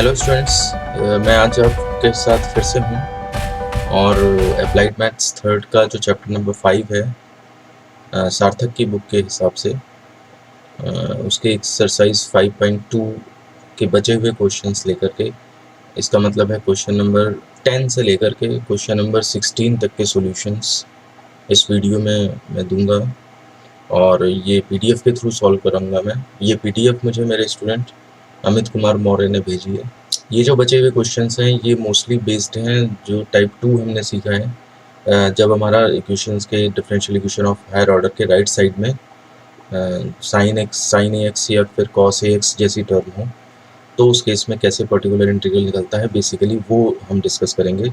Hello students, मैं आज आपके साथ फिर से हूँ और अप्लाइड मैथ्स थर्ड का जो चैप्टर नंबर 5 है, सार्थक की बुक के हिसाब से उसके एक्सरसाइज 5.2 के बचे हुए क्वेश्चंस लेकर के, इसका मतलब है क्वेश्चन नंबर 10 से लेकर के क्वेश्चन नंबर 16 तक के सॉल्यूशंस इस वीडियो में मैं दूंगा और ये पीडीएफ के थ्रू सॉल्व कराऊंगा। मैं ये पीडीएफ मुझे मेरे स्टूडेंट अमित कुमार मौर्य ने भेजी है। ये जो बचे हुए क्वेश्चंस हैं ये मोस्टली बेस्ड हैं जो टाइप 2 हमने सीखा है, जब हमारा इक्वेशंस के differential equation of higher order के राइट साइड में साइन ए एक्स या फिर कॉस ए एक्स जैसी टर्म हो, तो उस केस में कैसे पर्टिकुलर इंटीग्रल निकलता है, बेसिकली वो हम डिस्कस करेंगे।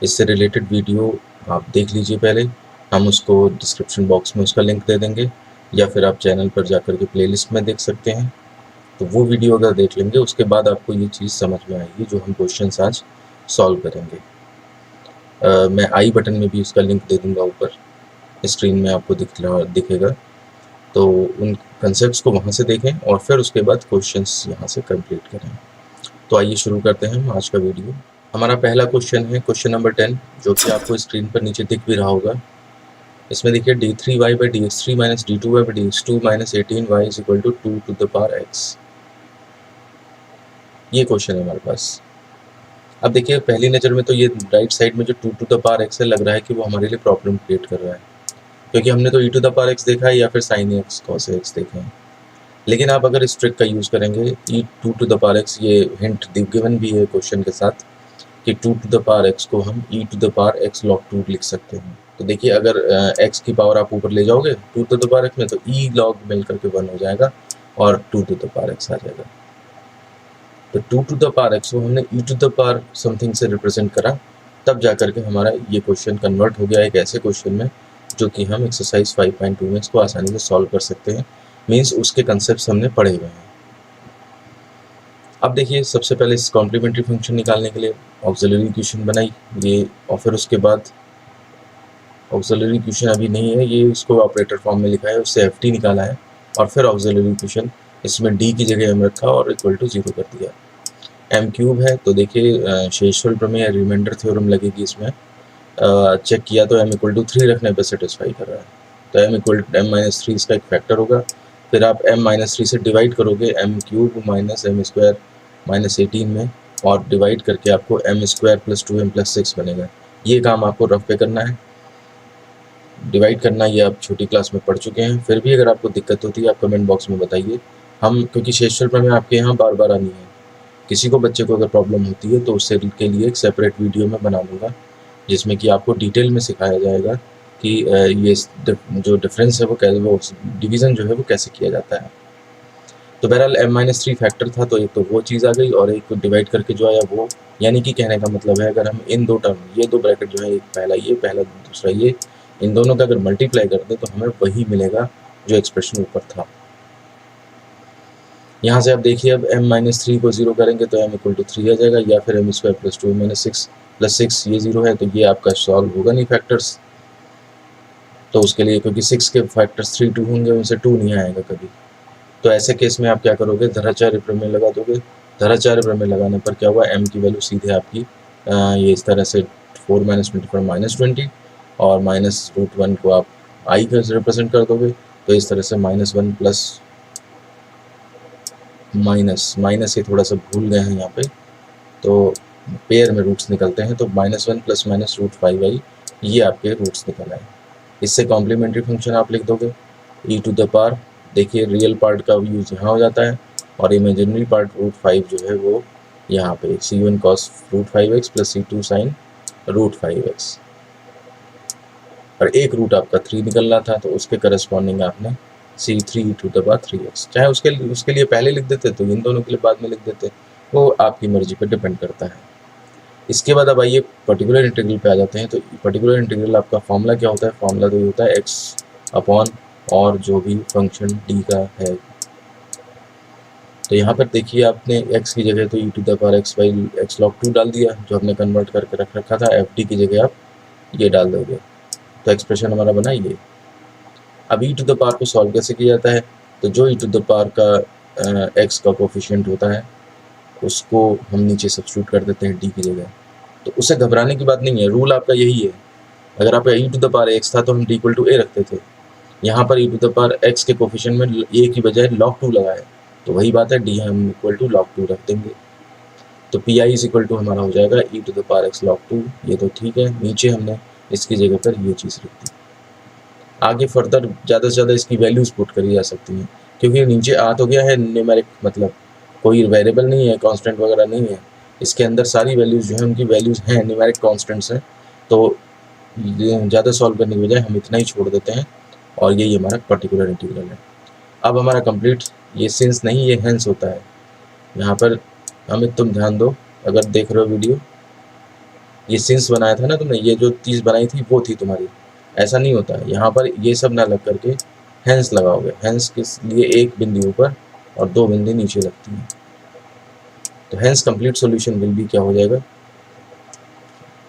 इससे रिलेटेड वीडियो आप देख लीजिए पहले, हम उसको डिस्क्रिप्शन बॉक्स में उसका लिंक दे देंगे या फिर आप चैनल पर जाकर के प्लेलिस्ट में देख सकते हैं। तो वो वीडियो अगर देख लेंगे उसके बाद आपको ये चीज़ समझ में आएगी जो हम क्वेश्चंस आज सॉल्व करेंगे। मैं आई बटन में भी उसका लिंक दे दूंगा, ऊपर स्क्रीन में आपको दिखेगा, तो उन कंसेप्ट्स को वहाँ से देखें और फिर उसके बाद क्वेश्चंस यहाँ से कंप्लीट करें। तो आइए शुरू करते हैं हम आज का वीडियो। हमारा पहला क्वेश्चन है क्वेश्चन नंबर 10, जो कि आपको स्क्रीन पर नीचे दिख भी रहा होगा। इसमें देखिए d3y by dx3 minus d2y by dx2 minus 18y is equal to 2 to the power x। ये क्वेश्चन है हमारे पास। अब देखिए पहली नज़र में तो ये राइट साइड में जो 2 to the power x है, लग रहा है कि वो हमारे लिए प्रॉब्लम क्रिएट कर रहा है, क्योंकि हमने तो e to the power x देखा है या फिर sin x cos x देखे हैं। लेकिन आप अगर इस ट्रिक का यूज़ करेंगे, e2 to the power x, ये हिंट गिवन भी है क्वेश्चन के साथ कि 2 to the power x को हम e to the power x log 2 लिख सकते हैं। तो देखिए अगर x की पावर आप ऊपर ले जाओगे 2 to the power x में, तो e log मिल करके 1 हो जाएगा और 2 to the power x आ जाएगा। तो 2 to the power x को हमने e to the power something से रिप्रेजेंट करा, तब जाकर के हमारा ये क्वेश्चन कन्वर्ट हो गया एक ऐसे क्वेश्चन में जो कि हम एक्सरसाइज 5.2 में इसको आसानी से सॉल्व कर सकते हैं। मीन्स उसके कंसेप्ट हमने पढ़े हुए हैं। अब देखिए सबसे पहले इस कॉम्प्लीमेंट्री फंक्शन निकालने के लिए ऑक्सिलरी इक्वेशन बनाई ये, और फिर उसके बाद ऑक्सिलरी इक्वेशन अभी नहीं है, ये इसको ऑपरेटर फॉर्म में लिखा है, उससे एफ टी निकाला है और फिर ऑक्सिलरी इक्वेशन इसमें डी की जगह एम रखा और इक्वल टू 0 कर दिया। एम क्यूब है तो देखिए शेषफल प्रमेय रिमाइंडर थ्योरम लगेगी इसमें। चेक किया तो एम इक्वल टू 3 रखने पे सेटिस्फाई कर रहा है, तो एम इक्वल एम माइनस 3 इसका एक फैक्टर होगा। फिर आप एम माइनस 3 से डिवाइड करोगे m cube minus m square minus 18 में, और डिवाइड करके आपको M square plus 2m plus 6 बनेगा। ये काम आपको रफ पे करना है, डिवाइड करना ये आप छोटी क्लास में पढ़ चुके हैं। फिर भी अगर आपको दिक्कत होती है आप कमेंट बॉक्स में बताइए, हम क्योंकि शेषफल प्रमेय आपके यहाँ बार बार आनी है, किसी को बच्चे को अगर प्रॉब्लम होती है तो उससे के लिए एक सेपरेट वीडियो में बना दूंगा जिसमें कि आपको डिटेल में सिखाया जाएगा कि ये जो डिफरेंस है वो डिवीज़न जो है वो कैसे किया जाता है। तो बहरहाल m-3 फैक्टर था, तो एक तो वो चीज़ आ गई और एक डिवाइड करके जो आया वो, यानी कि कहने का मतलब है अगर हम इन दो टर्म, ये दो ब्रैकेट जो है, एक पहला ये पहला दूसरा ये, इन दोनों का अगर मल्टीप्लाई कर दें तो हमें वही मिलेगा जो एक्सप्रेशन ऊपर था। यहाँ से आप देखिए अब m-3 को 0 करेंगे तो m इक्वल टू 3 आ जाएगा, या फिर m square plus 2 minus 6 plus 6 ये 0 है, तो ये आपका सॉल्व होगा नहीं फैक्टर्स। तो उसके लिए क्योंकि 6 के फैक्टर्स 3 2 होंगे, उनसे 2 नहीं आएगा कभी। तो ऐसे केस में आप क्या करोगे, धराचार्य प्रमेय लगा दोगे। धराचार्य प्रमेय लगाने पर क्या हुआ, m की वैल्यू सीधे आपकी ये इस तरह से 4 माइनस 24 माइनस 20 और माइनस रूट 1 को आप i का रिप्रेजेंट कर दोगे, तो इस तरह से -1 प्लस माइनस ये थोड़ा सा भूल गए हैं यहाँ पे, तो पेयर में रूट्स निकलते हैं, तो -1 प्लस माइनस रूट 5i ये आपके रूट्स निकल आए। इससे कॉम्प्लीमेंट्री फंक्शन आप लिख दोगे e टू द पावर, देखिए रियल पार्ट का यूज यहाँ हो जाता है और इमेजिनरी पार्ट रूट 5 जो है वो यहाँ पे c1 cos root 5x plus c2 sin root 5x, और एक रूट आपका 3 निकल रहा था तो उसके करस्पॉन्डिंग आपने c3 to the power 3x, चाहे उसके लिए पहले लिख देते तो इन दोनों के लिए बाद में लिख देते, वो आपकी मर्जी पर डिपेंड करता है। इसके बाद अब आइए पर्टिकुलर इंटीग्रल पे आ जाते हैं। तो पर्टिकुलर इंटीग्रल आपका फॉर्मूला क्या होता है, फॉर्मूला तो ये होता है x अपॉन और जो भी फंक्शन d का है। तो यहाँ पर देखिए आपने x की जगह तो e to the power x by x log 2 डाल दिया, जो हमने कन्वर्ट करके रख रखा था, ft की जगह आप ये डाल दोगे, तो एक्सप्रेशन हमारा बना ये। अब e टू द पावर को सॉल्व कैसे किया जाता है, तो जो e टू द पावर का x का कोफिशिएंट होता है उसको हम नीचे सब्स्टिट्यूट कर देते हैं डी की जगह। तो उससे घबराने की बात नहीं है, रूल आपका यही है। अगर आपका e to the power x था तो हम d इक्वल टू a रखते थे। यहाँ पर e to the power x के कोफिशिएंट में a की बजाय log 2 लगा है, तो वही बात है, d हम इक्वल टू log 2 रख देंगे। तो P I is equal to हमारा हो जाएगा e to the power x log 2। ये तो ठीक है, नीचे हमने इसकी जगह पर ये चीज़ रख दी। आगे फर्दर ज़्यादा से ज़्यादा इसकी वैल्यूज़ पुट करी जा सकती हैं, क्योंकि नीचे आ तो गया है न्यूमेरिक, मतलब कोई वेरिएबल नहीं है, कांस्टेंट वगैरह नहीं है। इसके अंदर सारी वैल्यूज़ जो है उनकी वैल्यूज़ हैं, न्यूमेरिक कांस्टेंट्स हैं। तो ज़्यादा सॉल्व करने की बजाय हम इतना ही छोड़ देते हैं और यही हमारा पर्टिकुलर इंटीग्रल है। अब हमारा कंप्लीट, ये सिंस नहीं, ये हेंस होता है। यहाँ पर अमित तुम ध्यान दो, अगर देख रहे हो वीडियो, ये सिंस बनाया था ना तुमने, ये जो चीज़ बनाई थी वो थी तुम्हारी। ऐसा नहीं होता है, यहाँ पर ये सब ना लग करके हेंस लगाओगे। हेंस किस लिए, एक बिंदु ऊपर और दो बिंदु नीचे लगती है। तो हेंस कंप्लीट सॉल्यूशन विल भी क्या हो जाएगा,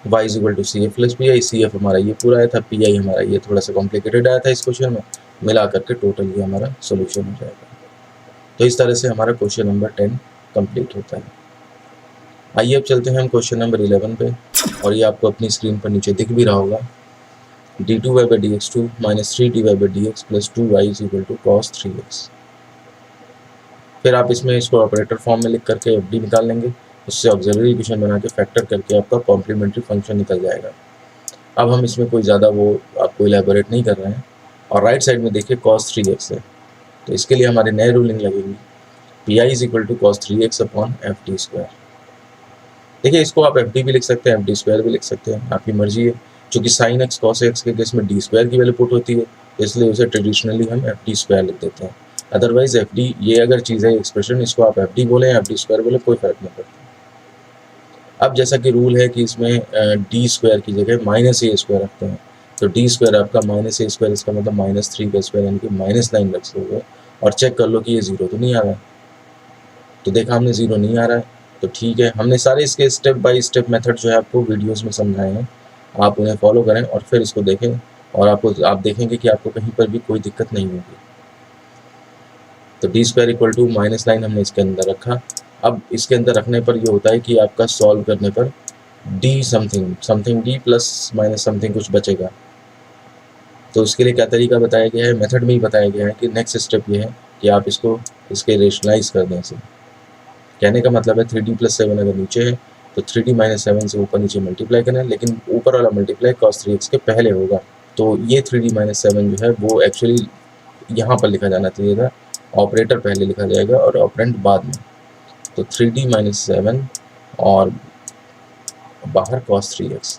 y is equal to C F plus P I. C F हमारा ये पूरा आया था, पी आई हमारा ये थोड़ा सा कॉम्प्लिकेटेड आया था इस क्वेश्चन में, मिला करके टोटल ये हमारा सोल्यूशन हो जाएगा। तो इस तरह से हमारा क्वेश्चन नंबर 10 कंप्लीट होता है। आइए अब चलते हैं हम क्वेश्चन नंबर 11 पे, और ये आपको अपनी स्क्रीन पर नीचे दिख भी रहा होगा। d2y by dx2 minus 3dy by dx plus 2y is equal to cos 3x। फिर आप इसमें इसको ऑपरेटर फॉर्म में लिख करके एफ डी निकाल लेंगे, उससे ऑक्सिलरी इक्वेशन बना के फैक्टर करके आपका कॉम्प्लीमेंट्री फंक्शन निकल जाएगा। अब हम इसमें कोई ज़्यादा वो आपको इलेबोरेट नहीं कर रहे हैं। और राइट साइड में देखिए cos 3x है, तो इसके लिए हमारे नए रूलिंग लगेंगी, P I is equal to cos 3x upon F D square. देखिए इसको आप एफ डी भी लिख सकते हैं, एफ डी स्क्वायर भी लिख सकते हैं, आपकी मर्जी है। चूँकि साइन एक्स कॉस एक्स के केस में डी स्क्वायर की वैल्यू पुट होती है, इसलिए उसे ट्रेडिशनली हम एफ डी स्क्वायर लिख देते हैं। अदरवाइज एफ डी ये अगर चीज़ है एक्सप्रेशन, इसको आप एफ डी बोले एफ डी स्क्वायर बोले, कोई फर्क नहीं पड़ता। अब जैसा कि रूल है कि इसमें डी स्क्वायर की जगह माइनस ए स्क्वायर रखते हैं, तो डी स्क्वायर आपका माइनस ए स्क्वायर, इसका मतलब माइनस 3 का स्क्वायर, यानी कि -9 रख दोगे और चेक कर लो कि ये ज़ीरो तो नहीं आ रहा है। तो देखा हमने ज़ीरो नहीं आ रहा है, तो ठीक है। हमने सारे इसके स्टेप बाय स्टेप मेथड जो है आपको वीडियोस में समझाए हैं, आप उन्हें फॉलो करें और फिर इसको देखें, और आप देखेंगे कि आपको कहीं पर भी कोई दिक्कत नहीं होगी। तो डी स्क्वायर इक्वल टू -9 हमने इसके अंदर रखा। अब इसके अंदर रखने पर ये होता है कि आपका सॉल्व करने पर D something D plus minus something कुछ बचेगा। तो उसके लिए क्या तरीका बताया गया है, मेथड में ही बताया गया है कि नेक्स्ट स्टेप ये है कि आप इसके रेशनलाइज कर दें। इसे कहने का मतलब है 3d + 7 अगर नीचे है तो 3d - 7 से ऊपर नीचे मल्टीप्लाई करना है, लेकिन ऊपर वाला मल्टीप्लाई cos 3x के पहले होगा। तो ये 3d - 7 जो है वो एक्चुअली यहाँ पर लिखा जाना चाहिए था, ऑपरेटर पहले लिखा जाएगा और ऑपरेंड बाद में। तो 3d - 7 और बाहर cos 3x,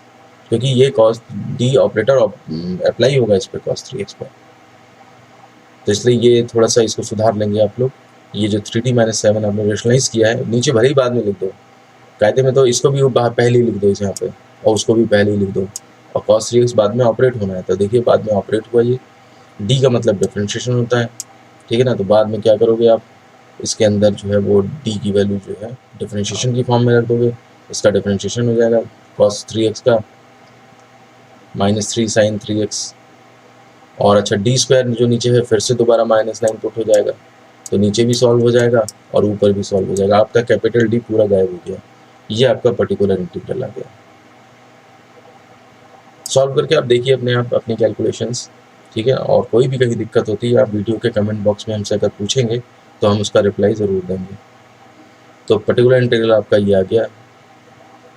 क्योंकि ये cos d ऑपरेटर अप्लाई होगा इस पर cos 3x पर, तो इसलिए ये थोड़ा सा इसको सुधार लेंगे आप लोग। ये जो 3d - 7 आपने रेशनलाइज किया है, नीचे भले ही बाद में लिख दो, कायदे में तो इसको भी पहले ही लिख दो इस यहाँ पे, और उसको भी पहले ही लिख दो, और cos 3x बाद में ऑपरेट होना है। तो देखिए बाद में ऑपरेट हुआ, ये d का मतलब डिफरेंशिएशन होता है, ठीक है ना। तो बाद में क्या करोगे आप, इसके अंदर जो है वो d की वैल्यू जो है डिफरेंशिएशन की फॉर्म में रख दोगे, इसका डिफरेंशिएशन हो जाएगा cos 3x का -3 sin 3x। और अच्छा डी स्क्वायर जो नीचे है फिर से दोबारा -9 पुट हो जाएगा, तो नीचे भी सॉल्व हो जाएगा और ऊपर भी सॉल्व हो जाएगा, आपका कैपिटल डी पूरा गायब हो गया। ये आपका पर्टिकुलर इंटीग्रल आ गया। सॉल्व करके आप देखिए अपने आप अपनी कैलकुलेशंस, ठीक है। और कोई भी कहीं दिक्कत होती है आप वीडियो के कमेंट बॉक्स में हमसे अगर पूछेंगे तो हम उसका रिप्लाई ज़रूर देंगे। तो पर्टिकुलर इंटीग्रल आपका ये आ गया।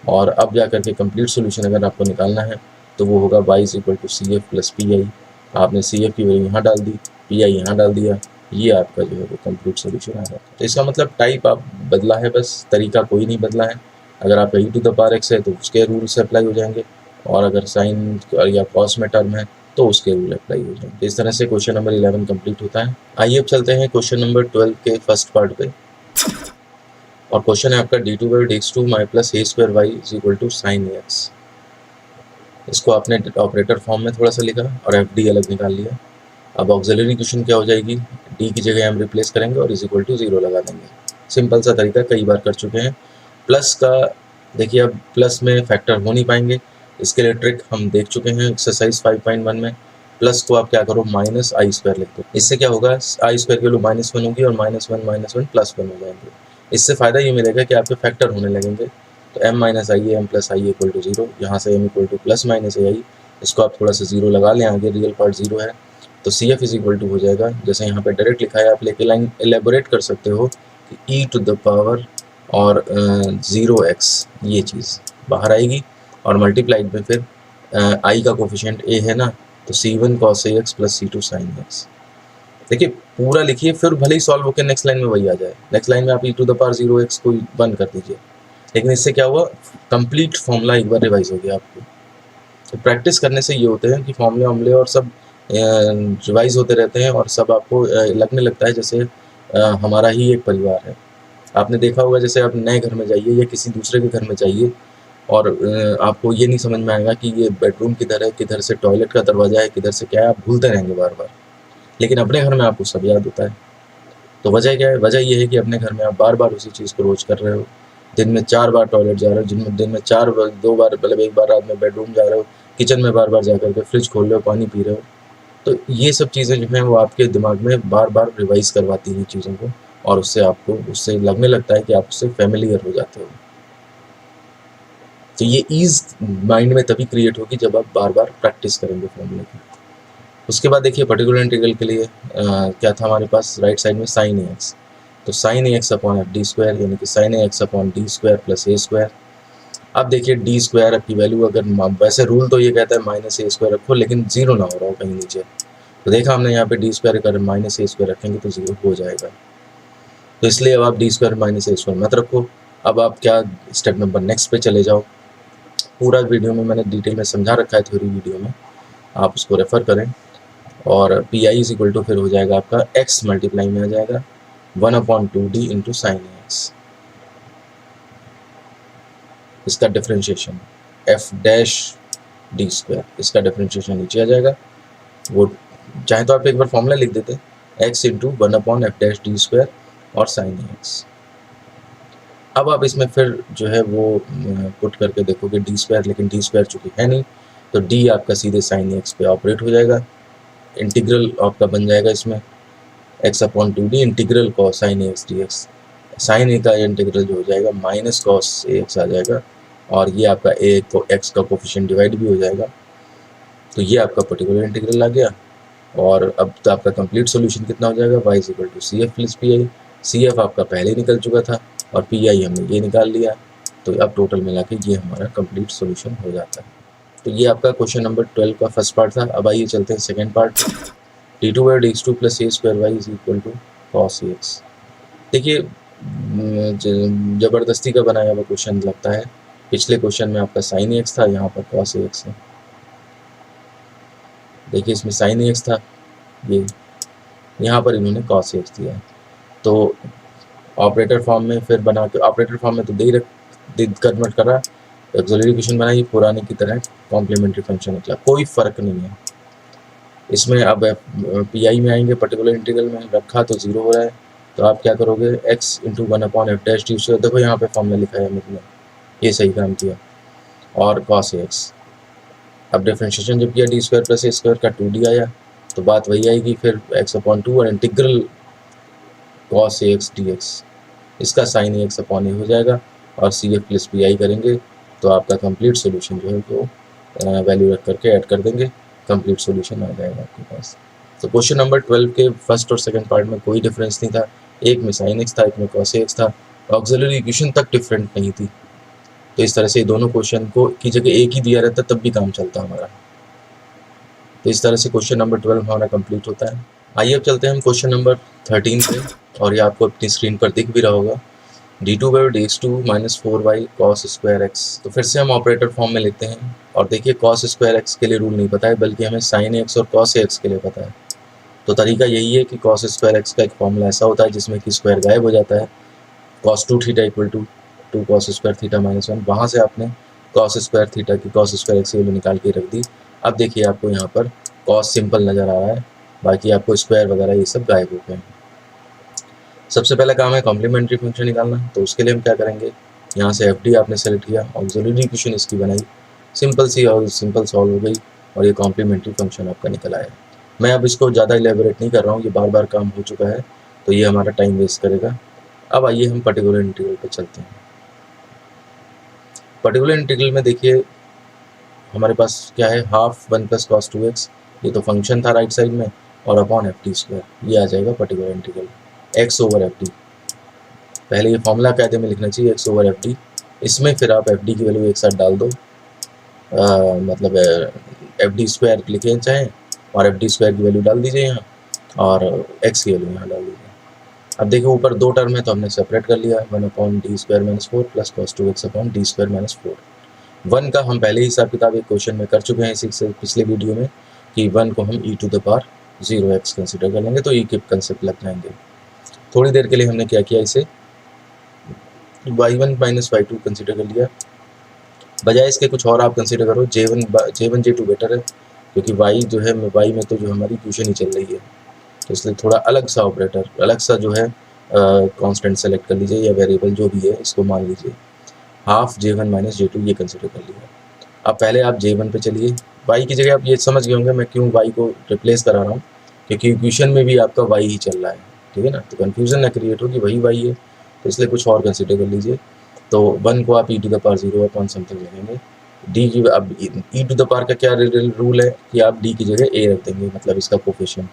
और अब जा करके कंप्लीट सोल्यूशन अगर आपको निकालना है तो वो होगा y is equal to C F plus P I. आपने सी एफ की वैल्यू यहाँ डाल दी, पी आई यहाँ डाल दिया, ये आपका जो है वो कंप्लीट सोल्यूशन आ जाता है। तो इसका मतलब टाइप आप बदला है, बस तरीका कोई नहीं बदला है। अगर आप e to the power x है तो उसके रूल से अप्लाई हो जाएंगे, और अगर साइन या कॉस में टर्म है तो उसके रूल अप्लाई हो जाएंगे। इस तरह से क्वेश्चन नंबर 11 कंप्लीट होता है। आइए अब चलते हैं क्वेश्चन नंबर 12 के फर्स्ट पार्ट पे, और क्वेश्चन है आपका d2/dx2 plus a² y is equal to sine x। इसको आपने ऑपरेटर फॉर्म में थोड़ा सा लिखा और एफ डी अलग निकाल लिया। अब ऑक्सिलरी इक्वेशन क्या हो जाएगी, डी की जगह हम रिप्लेस करेंगे और इज इक्वल टू 0 लगा देंगे। सिंपल सा तरीका, कई बार कर चुके हैं। प्लस का देखिए, अब प्लस में फैक्टर हो नहीं पाएंगे, इसके लिए ट्रिक हम देख चुके हैं एक्सरसाइज 5.1 में। प्लस को आप क्या करो, -i² लिख दो। इससे क्या होगा, i² की वैल्यू -1 होगी और -1 - 1 +1 हो जाएंगे। इससे फ़ायदा ये मिलेगा कि आपके फैक्टर होने लगेंगे। तो m minus I M plus I equal to 0, यहाँ से m equal to plus minus I, इसको आप थोड़ा सा 0 लगा लें आगे, रियल पार्ट 0 है तो C F is equal to हो जाएगा, जैसे यहाँ पे डायरेक्ट लिखा है, आप लेके लाइन एलेबोरेट कर सकते हो कि ई टू द पावर और 0x ये चीज़ बाहर आएगी, और मल्टीप्लाइड में फिर आई का कोफिशिएंट a है ना, तो c1 cos ax plus c2 sin x। देखिए पूरा लिखिए, फिर भले ही सॉल्व होकर नेक्स्ट लाइन में वही आ जाए, नेक्स्ट लाइन में आप ई टू द पावर 0x को बंद कर दीजिए, लेकिन इससे क्या हुआ, कंप्लीट फॉर्मूला एक बार रिवाइज हो गया आपको। तो प्रैक्टिस करने से ये होते हैं कि फॉर्मूले वामले और सब रिवाइज होते रहते हैं, और सब आपको लगने लगता है जैसे हमारा ही एक परिवार है। आपने देखा होगा जैसे आप नए घर में जाइए या किसी दूसरे के घर में जाइए, और आपको ये नहीं समझ में आएगा कि ये बेडरूम किधर है, किधर से टॉयलेट का दरवाज़ा है, किधर से क्या है, आप भूलते रहेंगे बार बार। लेकिन अपने घर में आपको सब याद होता है। तो वजह क्या है, वजह ये है कि अपने घर में आप बार बार उसी चीज़ को रोज कर रहे हो। दिन में 4 बार टॉयलेट जा रहे हो, दिन में 2 बार, मतलब 1 बार रात में बेडरूम जा रहे हो, किचन में बार बार जा करके फ्रिज खोल रहे हो, पानी पी रहे हो। तो ये सब चीज़ें जो हैं वो आपके दिमाग में बार बार रिवाइज करवाती हैं चीज़ों को, और उससे आपको उससे लगने लगता है कि आप उससे फेमिलियर हो जाते हो। तो ये ईज माइंड में तभी क्रिएट होगी जब आप बार बार प्रैक्टिस करेंगे फॉर्मूले की। उसके बाद देखिए पर्टिकुलर इंटीग्रल के लिए क्या था हमारे पास, राइट साइड में साइन ए एक्स, तो साइन ए X upon F D square, यानी कि sine A X upon D square plus A square. अब देखिए डी स्क्वायर की वैल्यू अगर, वैसे रूल तो ये कहता है माइनस ए स्क्वायर रखो, लेकिन जीरो ना हो रहा हो कहीं नीचे, तो देखा हमने यहाँ पे डी स्क्वायर अगर माइनस ए स्क्वायर रखेंगे तो जीरो हो जाएगा, तो इसलिए अब आप डी स्क्वायर माइनस ए स्क्वायर मत रखो। अब आप क्या, स्टेप नंबर नेक्स्ट पे चले जाओ। पूरा वीडियो में मैंने डिटेल में समझा रखा है, थ्योरी वीडियो में, आप उसको रेफर करें। और P I is equal to फिर हो जाएगा आपका एक्स मल्टीप्लाई में आ जाएगा 1/2d इंटू साइन एक्स, इसका differentiation F dash D square, इसका डिफ्रेंशिएशन नीचे आ जाएगा। वो चाहे तो आप एक बार फॉर्मूला लिख देते, x into 1/f dash D square और साइन एक्स। अब आप इसमें फिर जो है वो पुट करके देखोगे डी स्क्वायर, लेकिन डी स्क्वायर चूँकि है नहीं, तो डी आपका सीधे साइन एक्स पे ऑपरेट हो जाएगा। इंटीग्रल आपका बन जाएगा इसमें x/2d integral cos sine X D X, sine A का इंटीग्रल जो हो जाएगा माइनस कॉस ए एक्स आ जाएगा, और ये आपका ए को एक्स का कोफिशिएंट डिवाइड भी हो जाएगा। तो ये आपका पर्टिकुलर इंटीग्रल आ गया, और अब तो आपका कंप्लीट सॉल्यूशन कितना हो जाएगा, y is equal to C F plus P I. C F आपका पहले निकल चुका था और पी आई हमने ये निकाल लिया, तो अब टोटल मिला के ये हमारा कंप्लीट सॉल्यूशन हो जाता है। तो ये आपका क्वेश्चन नंबर 12 का फर्स्ट पार्ट था। अब आइए चलते हैं second part, d2/dx2 plus A square Y is equal to cos X. देखिए ज़बरदस्ती का बनाया हुआ क्वेश्चन लगता है। पिछले क्वेश्चन में आपका साइन एक्स था, यहाँ पर कॉस एक्स है। देखिए इसमें साइन एक्स था, ये यहाँ पर इन्होंने कॉस एक्स दिया है। तो ऑपरेटर फॉर्म में फिर बना के, ऑपरेटर फॉर्म में तो दे ही कन्वर्ट कर रहा, ऑक्सिलरी इक्वेशन बनाई पुराने की तरह, कॉम्प्लीमेंट्री फंक्शन निकला, कोई फ़र्क नहीं है इसमें। अब पी आई में आएंगे, पर्टिकुलर इंटीग्रल में रखा तो जीरो हो रहा है, तो आप क्या करोगे, x into 1/f dash D square, देखो यहाँ पे फॉर्मूला लिखा है मैंने, ये सही काम किया, और cos x। अब डिफरेंशिएशन जब किया D square plus A square का 2d आया, तो बात वही आएगी फिर x/2 और इंटीग्रल cos ax dx, इसका sin ax अपॉन ए हो जाएगा, और C F plus P I करेंगे तो आपका कंप्लीट सोल्यूशन जो है वो वैल्यू रख करके ऐड कर देंगे, कंप्लीट सोल्यूशन आ जाएगा आपके पास। तो क्वेश्चन नंबर 12 के फर्स्ट और सेकंड पार्ट में कोई डिफरेंस नहीं था, एक में साइन एक्स था, एक में कॉस एक्स था, ऑक्सिलरी इक्वेशन तक डिफरेंट नहीं थी। तो इस तरह से दोनों क्वेश्चन को की जगह एक ही दिया रहता तब भी काम चलता हमारा। तो इस तरह से क्वेश्चन नंबर 12 हमारा कंप्लीट होता है। आइए अब चलते हैं हम क्वेश्चन नंबर 13 पे, और ये आपको अपनी स्क्रीन पर दिख भी रहा होगा, d2/dx2 minus 4y cos square x. तो फिर से हम ऑपरेटर फॉर्म में लिखते हैं, और देखिए cos स्क्वायर एक्स के लिए रूल नहीं पता है, बल्कि हमें sin एक्स और cos एक्स के लिए पता है। तो तरीका यही है कि cos स्क्वायर एक्स का एक फॉर्मूला ऐसा होता है जिसमें कि स्क्वायर गायब हो जाता है, cos 2 theta equal to 2 cos square theta minus 1, वहाँ से आपने cos स्क्वायर थीटा की cos स्क्वायर एक्स की वैल्यू निकाल के रख दी। अब देखिए आपको यहाँ पर cos सिंपल नज़र आ रहा है, बाकी आपको स्क्वायर वगैरह ये सब गायब हो गए हैं। सबसे पहला काम है कॉम्प्लीमेंट्री फंक्शन निकालना, तो उसके लिए हम क्या करेंगे, यहाँ से एफ डी आपने सेलेक्ट किया, ऑक्सिलरी इक्वेशन इसकी बनाई, सिंपल सी और सिंपल सॉल्व हो गई, और ये कॉम्प्लीमेंट्री फंक्शन आपका निकल आया। मैं अब इसको ज़्यादा इलेबोरेट नहीं कर रहा हूँ, ये बार बार काम हो चुका है, तो ये हमारा टाइम वेस्ट करेगा। अब आइए हम पर्टिकुलर इंटीग्रल पे चलते हैं। पर्टिकुलर इंटीग्रल में देखिए हमारे पास क्या है, हाफ 1 प्लस कॉस 2x, ये तो फंक्शन था राइट साइड में, और अपॉन एफ टी स्क्वायर, ये आ जाएगा particular integral x over F D. पहले ये फॉर्मूला कायदे में लिखना चाहिए x ओवर एफ डी, इसमें फिर आप एफ डी की वैल्यू एक साथ डाल दो, मतलब एफ डी स्क्वायर लिखें चाहें, और एफ डी स्क्वायर की वैल्यू डाल दीजिए यहाँ, और x की वैल्यू यहाँ डाल दीजिए। अब देखिए ऊपर दो टर्म है तो हमने सेपरेट कर लिया, 1 upon D square minus 4 plus cos 2x upon D square minus 4। 1 का हम पहले ही हिसाब किताब एक क्वेश्चन में कर चुके हैं इसी से पिछले वीडियो में, कि 1 को हम e to the power 0x consider कर लेंगे, तो e के कंसेप्ट लग जाएंगे। थोड़ी देर के लिए हमने क्या किया, इसे y1 माइनस y2 कंसिडर कर लिया, बजाय इसके कुछ और आप कंसिडर करो, J1 J2 बेटर है, क्योंकि y जो है y में तो जो हमारी ट्यूशन ही चल रही है, तो इसलिए थोड़ा अलग सा ऑपरेटर, अलग सा जो है कांस्टेंट सेलेक्ट कर लीजिए, या वेरिएबल जो भी है इसको मान लीजिए, हाफ J1 माइनस J2 ये कंसिडर कर लिया। अब पहले आप J1 पे चलिए, y की जगह आप ये समझ गए होंगे मैं क्यों y को रिप्लेस करा रहा हूँ, क्योंकि इक्वेशन में भी आपका y ही चल रहा है, ठीक है ना, तो कन्फ्यूजन ना क्रिएट हो कि वही y है, तो इसलिए कुछ और कंसिडर कर लीजिए। तो 1 को आप e to the power 0 upon something लिखेंगे, d की अब e टू द पावर का क्या रूल है कि आप d की जगह a रख देंगे, मतलब इसका कोफिशिएंट,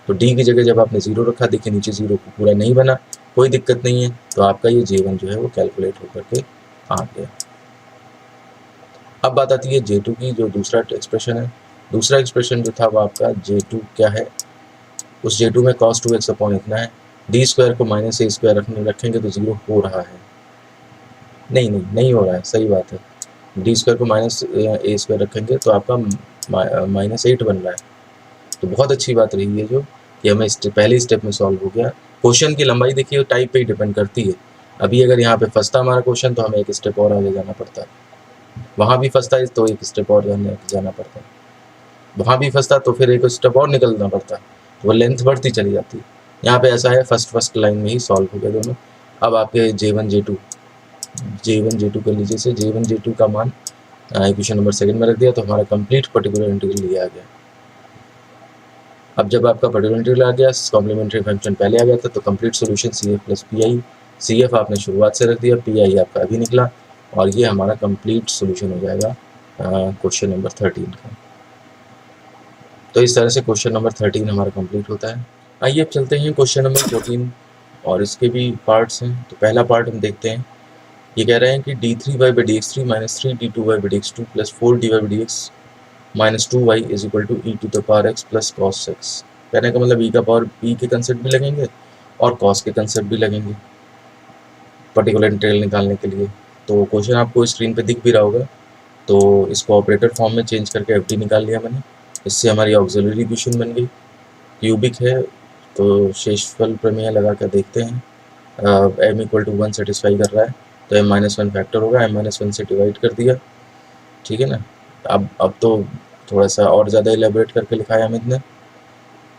तो d की जगह जब आपने 0 रखा, देखिए नीचे 0 को पूरा नहीं बना, कोई दिक्कत नहीं है, तो आपका ये J1 जो है वो कैलकुलेट होकर के आ गया। अब बात आती है J2 की, जो दूसरा एक्सप्रेशन है, दूसरा एक्सप्रेशन जो था वो आपका J2 क्या है, उस J2 में cos 2x अपॉन इतना है, डी स्क्वायर को माइनस ए स्क्वायर रखेंगे तो 0 हो रहा है, नहीं हो रहा है, सही बात है, डी स्क्वायर को माइनस ए स्क्वायर रखेंगे तो आपका -8 बन रहा है, तो बहुत अच्छी बात रही है जो कि हमें पहले स्टेप में सॉल्व हो गया। क्वेश्चन की लंबाई देखिए टाइप पे ही डिपेंड करती है, अभी अगर यहाँ पे फंसता हमारा क्वेश्चन तो हमें एक स्टेप और आगे जाना पड़ता है, वहाँ भी फंसता है तो एक स्टेप और जाना पड़ता है, वहाँ भी फंसता तो फिर एक स्टेप और निकलना पड़ता, तो वो लेंथ बढ़ती चली जाती है। यहाँ पे ऐसा है फर्स्ट लाइन में ही सॉल्व हो गया दोनों। अब आपके J1 J2 कर लीजिए, से J1 J2 का मान इक्वेशन नंबर 2 में रख दिया, तो हमारा कंप्लीट पर्टिकुलर इंटीग्रल ये आ गया। अब जब आपका पर्टिकुलर इंटीग्रल आ गया, कॉम्प्लीमेंट्री फंक्शन पहले आ गया था, तो complete solution CF plus PI, CF आपने शुरुआत से रख दिया, PI आपका अभी निकला, और ये हमारा कंप्लीट सॉल्यूशन हो जाएगा क्वेश्चन नंबर 13 का। तो इस तरह से क्वेश्चन नंबर 13 हमारा कंप्लीट होता है। आइए अब चलते हैं क्वेश्चन नंबर 14, और इसके भी पार्ट्स हैं। तो पहला पार्ट हम देखते हैं, ये कह रहे हैं कि d3y/dx3 minus 3d2y/dx2 plus 4dy/dx minus 2y is equal to e to the power x plus cos x। कहने का मतलब e का पावर p के कंसेप्ट भी लगेंगे और cos के कंसेप्ट भी लगेंगे पर्टिकुलर इंटीग्रल निकालने के लिए। तो क्वेश्चन आपको स्क्रीन पे दिख भी रहा होगा, तो इसको ऑपरेटर फॉर्म में चेंज करके एफ डी निकाल लिया मैंने, इससे हमारी ऑक्सिलरी इक्वेशन बन गई, क्यूबिक है तो शेषफल प्रमेय लगा कर देखते हैं, m इक्वल टू 1 सेटिस्फाई कर रहा है, तो m-1 फैक्टर होगा, m-1 से डिवाइड कर दिया, ठीक है ना। अब तो थोड़ा सा और ज़्यादा एलेबोरेट करके लिखा है अमित ने,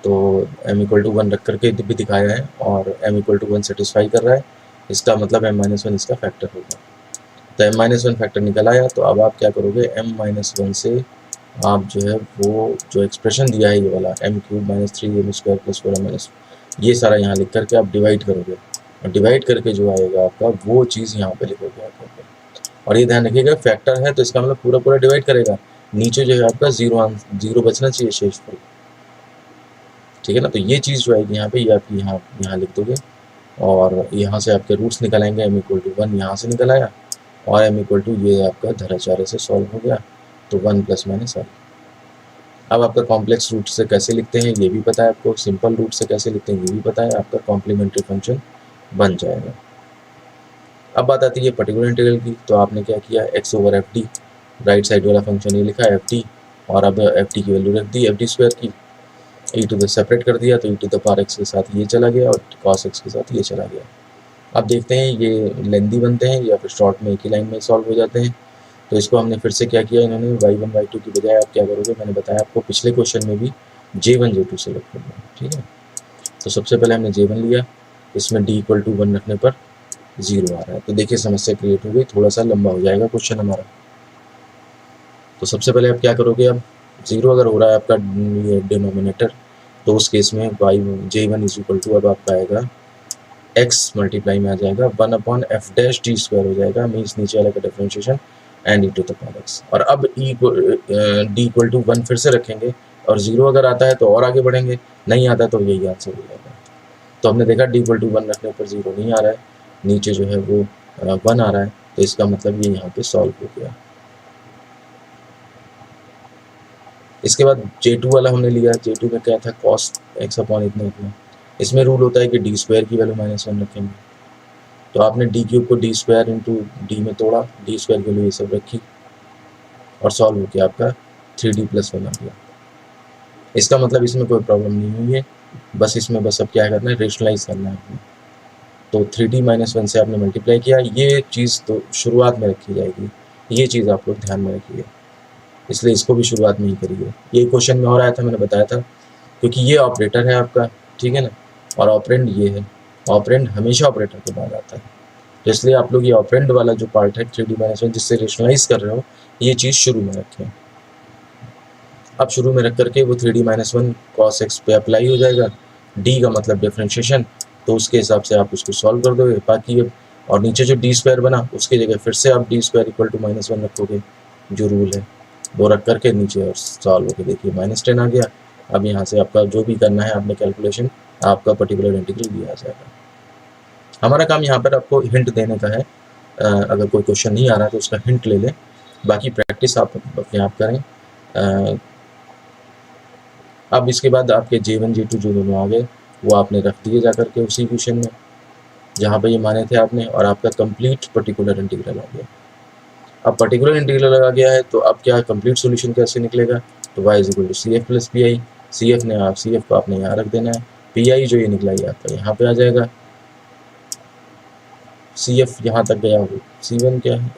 तो m इक्वल टू 1 रख करके भी दिखाया है, और m इक्वल टू 1 सेटिस्फाई कर रहा है, इसका मतलब m-1 इसका फैक्टर होगा, तो m-1 फैक्टर निकल आया। तो अब आप क्या करोगे, m-1 से आप जो है वो जो एक्सप्रेशन दिया है ये वाला m³ minus 3m² plus 4m, ये सारा यहाँ लिख करके आप डिवाइड करोगे, और डिवाइड करके जो आएगा आपका वो चीज़ यहाँ पे लिखोगे आप। और ये ध्यान रखिएगा फैक्टर है तो इसका मतलब पूरा डिवाइड करेगा, नीचे जो है आपका जीरो बचना चाहिए शेषफल, ठीक है ना। तो ये चीज़ जो आएगी यहाँ पे, ये आप यहाँ लिख दोगे, और यहाँ से आपके रूट्स निकल आएंगे, m इक्वल टू 1 यहाँ से निकल आया, और m इक्वल टू ये आपका धराचार्य से सॉल्व हो गया, तो 1 प्लस माइनस r। अब आपका कॉम्प्लेक्स रूट से कैसे लिखते हैं ये भी पता है आपको, सिंपल रूट से कैसे लिखते हैं ये भी पता है, आपका कॉम्प्लीमेंट्री फंक्शन बन जाएगा। अब बात आती है पर्टिकुलर इंटीग्रल की, तो आपने क्या किया, x over F D, right side वाला फंक्शन ये लिखा है एफ डी, और अब एफ डी की वैल्यू रख दी एफ डी स्क्वायर की, ई टू द सेपरेट कर दिया, तो ई टू द पावर x के साथ ये चला गया, और cos x के साथ ये चला गया। अब देखते हैं ये लेंदी बनते हैं या फिर शॉर्ट में एक ही लाइन में सॉल्व हो जाते हैं। तो इसको हमने फिर से क्या किया, इन्होंने y1 y2 की बजाय आप क्या करोगे, मैंने बताया आपको पिछले क्वेश्चन में भी J1 J2 सेलेक्ट करना, ठीक है। तो सबसे पहले हमने J1 लिया, इसमें d इक्वल टू 1 रखने पर 0 आ रहा है, तो देखिए समस्या क्रिएट हो गई, थोड़ा सा लंबा हो जाएगा क्वेश्चन हमारा। तो सबसे पहले आप क्या करोगे, अब 0 अगर हो रहा है आपका डिनोमिनेटर, तो उस केस में J1 इज इक्वल टू अब आपका आएगा एक्स मल्टीप्लाई में आ जाएगा 1/f-d² हो जाएगा, मीन्स नीचे वाले का differentiation and E to the power X. और अब डी इक्वल टू 1 फिर से रखेंगे और 0 अगर आता है तो और आगे बढ़ेंगे, नहीं आता तो यही आंसर हो जाएगा। तो हमने देखा डी इक्वल टू 1 रखने पर 0 नहीं आ रहा है, नीचे जो है वो 1 आ रहा है, तो इसका मतलब ये यहाँ पे सॉल्व हो गया। इसके बाद J2 वाला हमने लिया, J2 में क्या था, कॉस एक्स अपॉन इतना इतना। इसमें रूल होता है कि डी स्क्वायर की वैल्यू -1 रखेंगे, तो आपने डी क्यूब को डी स्क्वायर इंटू डी में तोड़ा, डी स्क्वायर की वैल्यू ये सब रखी और सॉल्व हो गया, आपका 3D + 1 आ गया। इसका मतलब इसमें कोई प्रॉब्लम नहीं हुई है, बस इसमें बस अब क्या करना है, रेशनलाइज करना है आपने। तो 3D - 1 से आपने मल्टीप्लाई किया, ये चीज़ तो शुरुआत में रखी जाएगी, ये चीज़ आप लोग ध्यान में रखिए, इसलिए इसको भी शुरुआत में ही करिए। ये क्वेश्चन में और आया था, मैंने बताया था, क्योंकि ये ऑपरेटर है आपका, ठीक है ना, और ऑपरेंड ये है, ऑपरेंड हमेशा ऑपरेटर के बाद आता है, तो इसलिए आप लोग ये ऑपरेंड वाला जो पार्ट है 3D - 1 जिससे रेशनलाइज कर रहे हो, ये चीज़ शुरू में रखें। अब शुरू में रख करके वो 3D - 1 cos x पे अप्लाई हो जाएगा, d का मतलब डिफरेंशिएशन, तो उसके हिसाब से आप उसको सॉल्व कर दोगे। बाकी अब और नीचे जो d² बना उसकी जगह फिर से आप d² = -1 रखोगे, जो रूल है वो रख करके नीचे और सॉल्व होकर देखिए -10 आ गया। अब यहाँ से आपका जो भी करना है आपने कैलकुलेशन, आपका पर्टिकुलर इंटीग्रल भी आ जाएगा। हमारा काम यहाँ पर आपको हिंट देने का है, अगर कोई क्वेश्चन नहीं आ रहा तो उसका हिंट ले लें, बाकी प्रैक्टिस आप अपने आप करें। अब इसके बाद आपके J1 J2 जो दोनों आ गए वो आपने रख दिए जा करके उसी क्वेश्चन में जहाँ पे ये माने थे आपने, और आपका कंप्लीट पर्टिकुलर इंटीग्रल आ गया। अब पर्टिकुलर इंटीग्रल आ गया है तो अब क्या कंप्लीट सॉल्यूशन कैसे निकलेगा, तो y = CF + PI। CF को आपने यहाँ रख देना है, PI जो ये निकला ये आपका यहाँ पे आ जाएगा। CF यहाँ तक गया हो, C1 क्या है,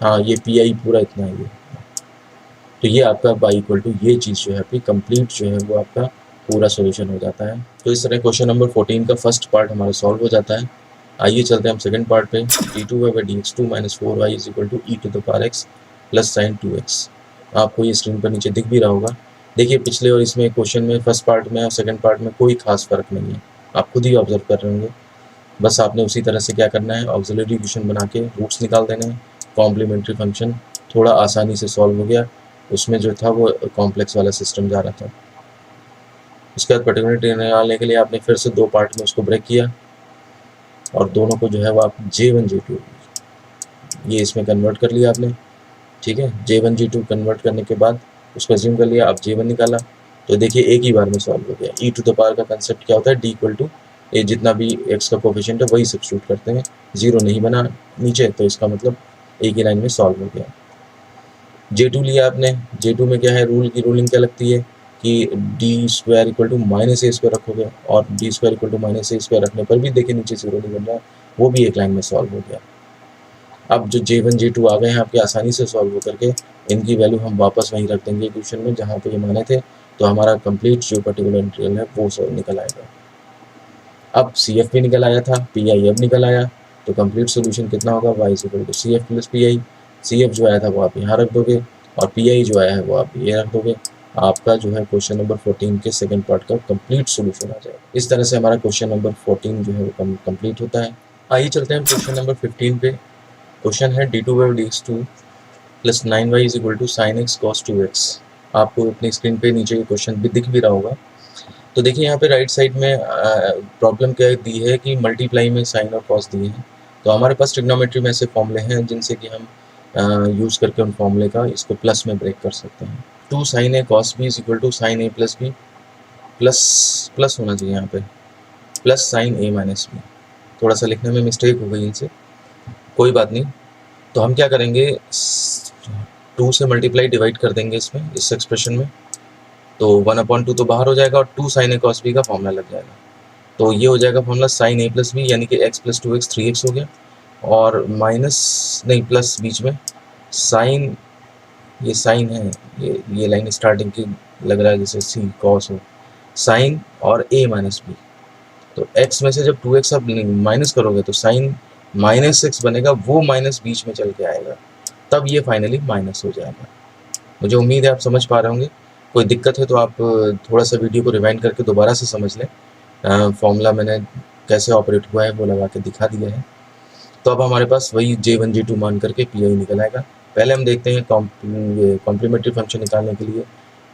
हाँ ये PI पूरा इतना है ये, तो ये आपका y = ये चीज़ जो है आपकी कंप्लीट जो है वो आपका पूरा सॉल्यूशन हो जाता है। तो इस तरह क्वेश्चन नंबर 14 का फर्स्ट पार्ट हमारा सॉल्व हो जाता है। आइए चलते हैं हम सेकंड पार्ट पे। d2/dx2 - 4y = e⁻x + sin 2x। आपको ये स्क्रीन पर नीचे दिख भी रहा होगा। देखिए पिछले और इसमें क्वेश्चन में फर्स्ट पार्ट में और सेकंड पार्ट में कोई खास फर्क नहीं है, आप खुद ही ऑब्जर्व कर रहे होंगे। बस आपने उसी तरह से क्या करना है, ऑक्सिलरी इक्वेशन बना के रूट्स निकाल देने हैं। कॉम्प्लीमेंट्री फंक्शन थोड़ा आसानी से सॉल्व हो गया, उसमें जो था वो कॉम्प्लेक्स वाला सिस्टम जा रहा था। उसके बाद पर्टिकुलरिटी निकालने के लिए आपने फिर से 2 पार्ट में उसको ब्रेक किया और दोनों को जो है वो आप J1 J2 ये इसमें कन्वर्ट कर लिया आपने, ठीक है। J1 J2 कन्वर्ट करने के बाद उसको एज्यूम कर लिया, अब J1 निकाला, तो देखिए एक ही बार में सॉल्व हो गया। e⁻ का कंसेप्ट क्या होता है, d = ये जितना भी x का कोफिशिएंट है वही सब्स्टिट्यूट करते हैं, 0 नहीं बना नीचे, तो इसका मतलब एक ही लाइन में सॉल्व हो गया। J2 लिया आपने, J2 में क्या है, रूलिंग क्या लगती है कि d² = -a² रखोगे, और d² = -a² रखने पर भी देखिए नीचे 0 नहीं बन रहा, वो भी एक लाइन में सॉल्व हो गया। अब जो J1 J2 आ गए हैं आपके आसानी से सॉल्व हो करके, इनकी वैल्यू हम वापस वहीं रख देंगे इक्वेशन में जहाँ पे ये माने थे, तो हमारा कंप्लीट जो पर्टिकुलर इंटीग्रल है वो निकल आएगा। अब CF भी निकल आया था, PI अब निकल आया, तो कंप्लीट सोल्यूशन कितना होगा, y = CF + PI। CF जो आया था वो आप यहाँ रख दोगे और PI जो आया है वो आप ये रख दोगे। आपका जो है क्वेश्चन नंबर 14 के सेकंड पार्ट का कंप्लीट सोल्यूशन आ जाएगा। इस तरह से हमारा क्वेश्चन नंबर 14 जो है वो कंप्लीट होता है। आइए चलते हैं क्वेश्चन नंबर 15 पे। क्वेश्चन है d2/dx2 + 9y = sin x cos 2x। आपको अपनी स्क्रीन पे नीचे ये क्वेश्चन भी दिख भी रहा होगा। तो देखिए यहाँ पे राइट साइड में प्रॉब्लम क्या दी है कि मल्टीप्लाई में साइन और कॉस दिए हैं, तो हमारे पास ट्रिग्नोमेट्री में ऐसे फॉर्मूले हैं जिनसे कि हम यूज़ करके उन फॉर्मूले का इसको प्लस में ब्रेक कर सकते हैं। 2 sin a cos b = sin a + b, plus होना चाहिए यहाँ पे, प्लस sin a - b। थोड़ा सा लिखने में मिस्टेक हो गई इनसे, कोई बात नहीं। तो हम क्या करेंगे, 2 से मल्टीप्लाई डिवाइड कर देंगे इसमें, इस एक्सप्रेशन में, तो 1/2 तो बाहर हो जाएगा और 2 sin a cos b का फॉर्मूला लग जाएगा। तो ये हो जाएगा फॉर्मूला sin a + b, यानी कि x + 2x 3x हो गया, और माइनस नहीं प्लस बीच में साइन, ये साइन है, ये लाइन स्टार्टिंग की लग रहा है जैसे सी कॉस हो, साइन और a - b। तो x में से जब 2x आप माइनस करोगे तो साइन -x बनेगा, वो माइनस बीच में चल के आएगा, तब ये फाइनली माइनस हो जाएगा। मुझे उम्मीद है आप समझ पा रहे होंगे। कोई दिक्कत है तो आप थोड़ा सा वीडियो को रिवाइंड करके दोबारा से समझ लें। फॉर्मूला मैंने कैसे ऑपरेट हुआ है वो लगा के दिखा दिया है। तो अब हमारे पास वही J1 J2 मान करके PI निकल आएगा। पहले हम देखते हैं कॉम्प्लीमेंट्री फंक्शन निकालने के लिए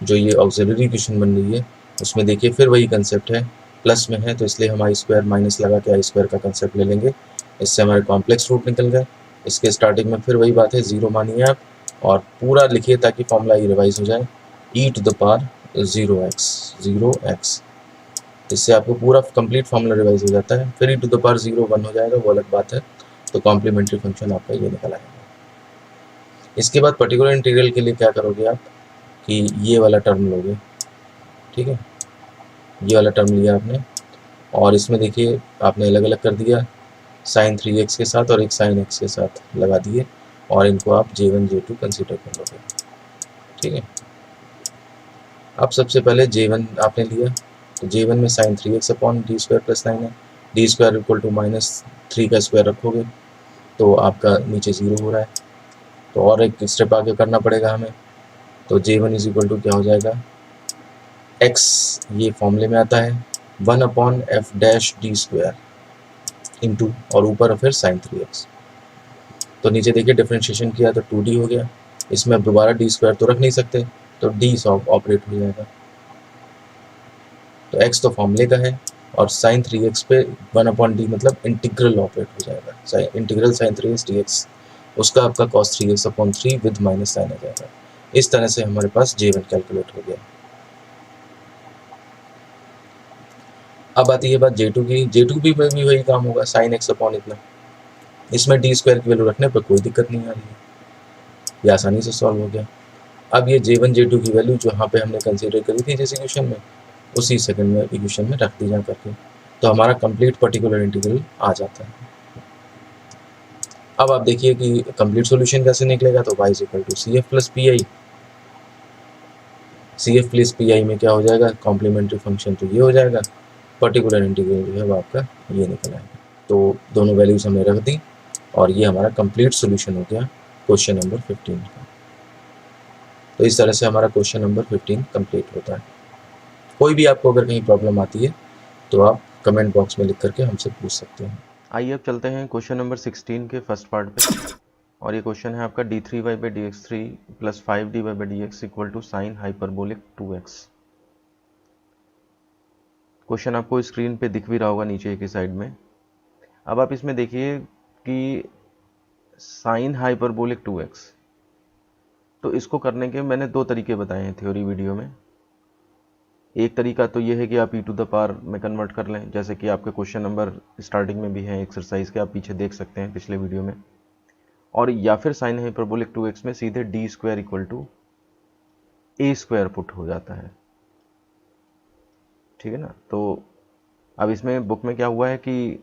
जो ये ऑक्सिलरी इक्वेशन बन रही है उसमें देखिए फिर वही कंसेप्ट है, प्लस में है तो इसलिए हम आई स्क्वायर माइनस लगा के आई स्क्वायर का कंसेप्ट ले लेंगे। इससे हमारे कॉम्प्लेक्स रूट निकल गए। इसके स्टार्टिंग में फिर वही बात है, ज़ीरो मानिए आप और पूरा लिखिए ताकि फॉर्मूला ही रिवाइज हो जाए, e⁻⁴ 0x। इससे आपको पूरा कंप्लीट फॉर्मूला रिवाइज हो जाता है। फिर e⁻⁴ 1 हो जाएगा, वो अलग बात है। तो कॉम्प्लीमेंट्री फंक्शन आपका ये निकल आएगा। इसके बाद पर्टिकुलर इंटीग्रल के लिए क्या करोगे आप कि ये वाला टर्म लोगे, ठीक है, ये वाला टर्म लिया आपने और इसमें देखिए आपने अलग अलग कर दिया, sin 3x के साथ और एक sin x के साथ लगा दिए और इनको आप J1 J2 कंसीडर कर लोगे, ठीक है। अब सबसे पहले J1 आपने लिया तो J1 में sin 3x upon d square plus 9 है, d स्क्वायर इक्वल टू -3 का स्क्वायर रखोगे तो आपका नीचे 0 हो रहा है। तो और एक स्टेप आगे करना पड़ेगा हमें, तो J1 इज इक्वल टू क्या हो जाएगा, x ये फॉर्मूले में आता है 1/f' इंटू और ऊपर फिर sin 3x। तो नीचे देखिए डिफरेंशिएशन किया तो 2d हो गया, इसमें अब दोबारा d स्क्वायर तो रख नहीं सकते तो d ऑपरेट हो जाएगा। तो x तो फॉर्मूले का है और sin 3x पे 1/d मतलब इंटीग्रल ऑपरेट हो जाएगा, इंटीग्रल sin 3x dx उसका आपका cos 3x/3 with minus sine आ जाएगा। इस तरह से हमारे पास J1 कैलकुलेट हो गया। अब आती है बात J2 की। J2 भी में भी वही काम होगा, sin x अपॉन इतना, इसमें d स्क्वायर की वैल्यू रखने पर कोई दिक्कत नहीं आ रही है, ये आसानी से सॉल्व हो गया। अब ये J1 J2 की वैल्यू जो यहाँ पे हमने कंसीडर करी थी जिस इक्वेशन में, उसी सेकंड में इक्वेशन में रख दी जा करके, तो हमारा कंप्लीट पर्टिकुलर इंटीग्रल आ जाता है। अब आप देखिए कि कंप्लीट सॉल्यूशन कैसे निकलेगा, तो y equal to CF plus PI। CF plus PI में क्या हो जाएगा, कॉम्प्लीमेंट्री फंक्शन तो ये हो जाएगा, पर्टिकुलर इंटीग्रल जो है वो आपका ये निकल आएगा। तो दोनों वैल्यूज हमने रख दी और ये हमारा कंप्लीट सॉल्यूशन हो गया क्वेश्चन नंबर 15 का। तो इस तरह से हमारा क्वेश्चन नंबर 15 कंप्लीट होता है। कोई भी आपको अगर कहीं प्रॉब्लम आती है तो आप कमेंट बॉक्स में लिख करके हमसे पूछ सकते हैं। आइए अब चलते हैं क्वेश्चन नंबर 16 के फर्स्ट पार्ट पे, और ये क्वेश्चन है आपका d3y/dx3 plus 5dy/dx equal to sine hyperbolic 2x। Question आपको स्क्रीन पे दिख भी रहा होगा नीचे की साइड में। अब आप इसमें देखिए कि साइन हाइपरबोलिक 2x, तो इसको करने के मैंने दो तरीके बताए हैं थ्योरी वीडियो में। एक तरीका तो ये है कि आप e⁻ में कन्वर्ट कर लें, जैसे कि आपके क्वेश्चन नंबर स्टार्टिंग में भी है एक्सरसाइज के, आप पीछे देख सकते हैं पिछले वीडियो में। और या फिर साइन हाइपरबोलिक 2x में सीधे d square equal to a square put हो जाता है, ठीक है ना। तो अब इसमें बुक में क्या हुआ है कि